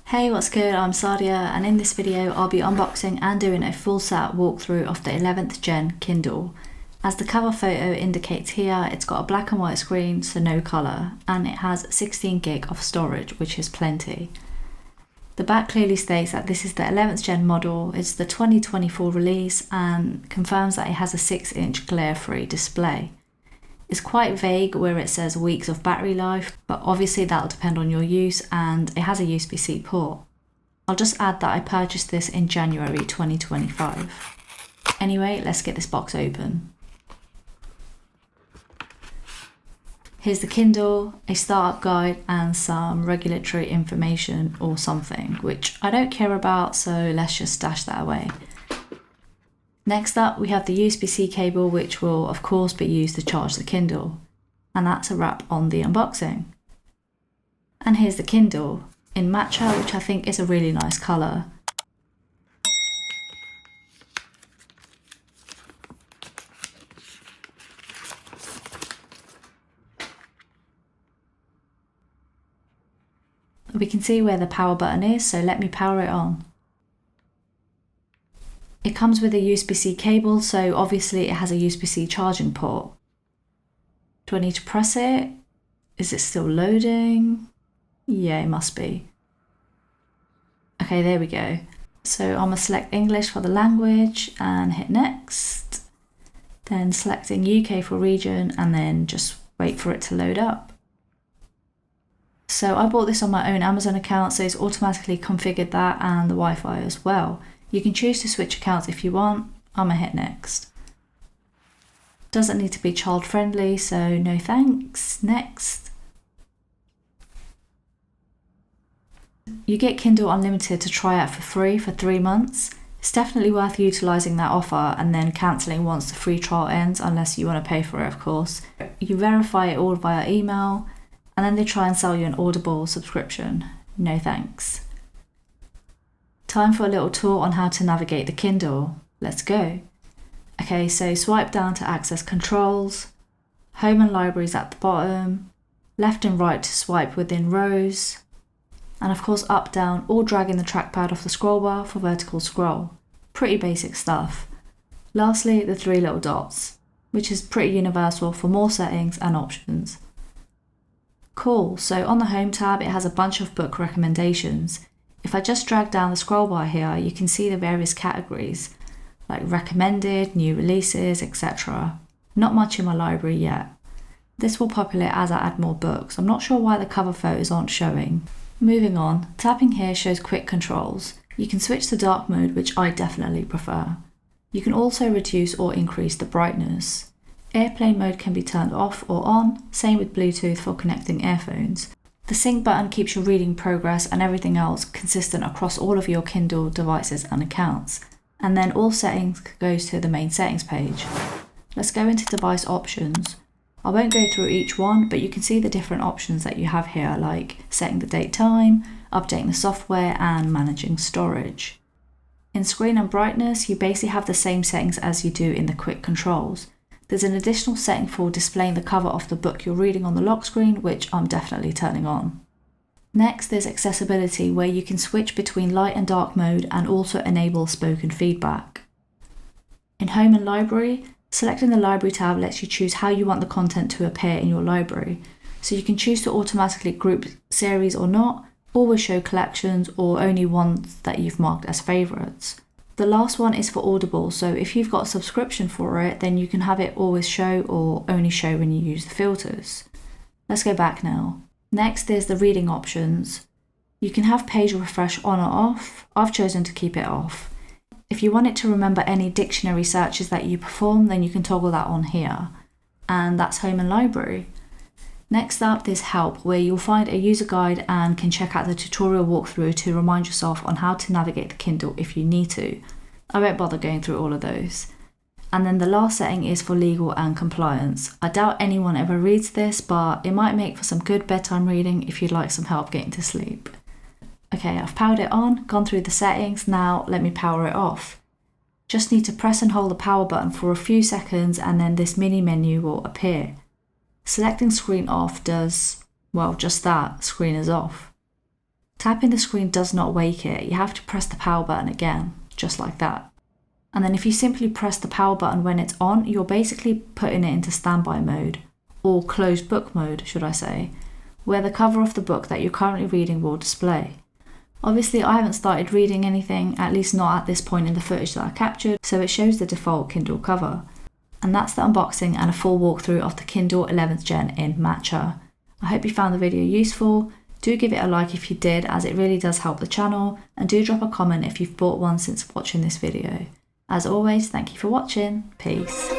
Hey, what's good? I'm Sadia, and in this video I'll be unboxing and doing a full set walkthrough of the 11th gen Kindle. As the cover photo indicates here, it's got a black and white screen, so no colour, and it has 16 gig of storage, which is plenty. The back clearly states that this is the 11th gen model, it's the 2024 release, and confirms that it has a 6-inch glare-free display. It's quite vague where it says weeks of battery life, but obviously that'll depend on your use, and it has a USB-C port. I'll just add that I purchased this in January 2025. Anyway, let's get this box open. Here's the Kindle, a startup guide, and some regulatory information or something, which I don't care about, so let's just stash that away. Next up, we have the USB-C cable, which will of course be used to charge the Kindle. And that's a wrap on the unboxing. And here's the Kindle, in Matcha, which I think is a really nice colour. We can see where the power button is, so let me power it on. It comes with a USB-C cable, so obviously it has a USB-C charging port. Do I need to press it? Is it still loading? Yeah, it must be. Okay, there we go. So I'm going to select English for the language and hit next. Then selecting UK for region and then just wait for it to load up. So I bought this on my own Amazon account, so it's automatically configured that and the Wi-Fi as well. You can choose to switch accounts if you want. I'm gonna hit next. Doesn't need to be child friendly, so no thanks. Next. You get Kindle Unlimited to try out for free for 3 months. It's definitely worth utilising that offer and then cancelling once the free trial ends, unless you want to pay for it, of course. You verify it all via email, and then they try and sell you an Audible subscription. No thanks. Time for a little tour on how to navigate the Kindle. Let's go. Okay, so swipe down to access controls, home and libraries at the bottom, left and right to swipe within rows, and of course up, down, or dragging the trackpad off the scroll bar for vertical scroll. Pretty basic stuff. Lastly, the 3 little dots, which is pretty universal for more settings and options. Cool, so on the home tab it has a bunch of book recommendations. If I just drag down the scroll bar here, you can see the various categories, like recommended, new releases, etc. Not much in my library yet. This will populate as I add more books. I'm not sure why the cover photos aren't showing. Moving on, tapping here shows quick controls. You can switch to dark mode, which I definitely prefer. You can also reduce or increase the brightness. Airplane mode can be turned off or on, same with Bluetooth for connecting earphones. The sync button keeps your reading progress and everything else consistent across all of your Kindle devices and accounts. And then all settings goes to the main settings page. Let's go into device options. I won't go through each one, but you can see the different options that you have here, like setting the date time, updating the software, and managing storage. In screen and brightness, you basically have the same settings as you do in the quick controls. There's an additional setting for displaying the cover of the book you're reading on the lock screen, which I'm definitely turning on. Next, there's accessibility, where you can switch between light and dark mode and also enable spoken feedback. In home and library, selecting the library tab lets you choose how you want the content to appear in your library. So you can choose to automatically group series or not, always show collections, or only ones that you've marked as favourites. The last one is for Audible, so if you've got a subscription for it, then you can have it always show or only show when you use the filters. Let's go back now. Next is the reading options. You can have page refresh on or off. I've chosen to keep it off. If you want it to remember any dictionary searches that you perform, then you can toggle that on here. And that's home and library. Next up, there's help, where you'll find a user guide and can check out the tutorial walkthrough to remind yourself on how to navigate the Kindle if you need to. I won't bother going through all of those. And then the last setting is for legal and compliance. I doubt anyone ever reads this, but it might make for some good bedtime reading if you'd like some help getting to sleep. Okay, I've powered it on, gone through the settings, now let me power it off. Just need to press and hold the power button for a few seconds and then this mini menu will appear. Selecting screen off does, well, just that, screen is off. Tapping the screen does not wake it. You have to press the power button again, just like that. And then if you simply press the power button when it's on, you're basically putting it into standby mode, or closed book mode, should I say, where the cover of the book that you're currently reading will display. Obviously, I haven't started reading anything, at least not at this point in the footage that I captured, so it shows the default Kindle cover. And that's the unboxing and a full walkthrough of the Kindle 11th Gen in Matcha. I hope you found the video useful. Do give it a like if you did, as it really does help the channel, and do drop a comment if you've bought one since watching this video. As always, thank you for watching. Peace.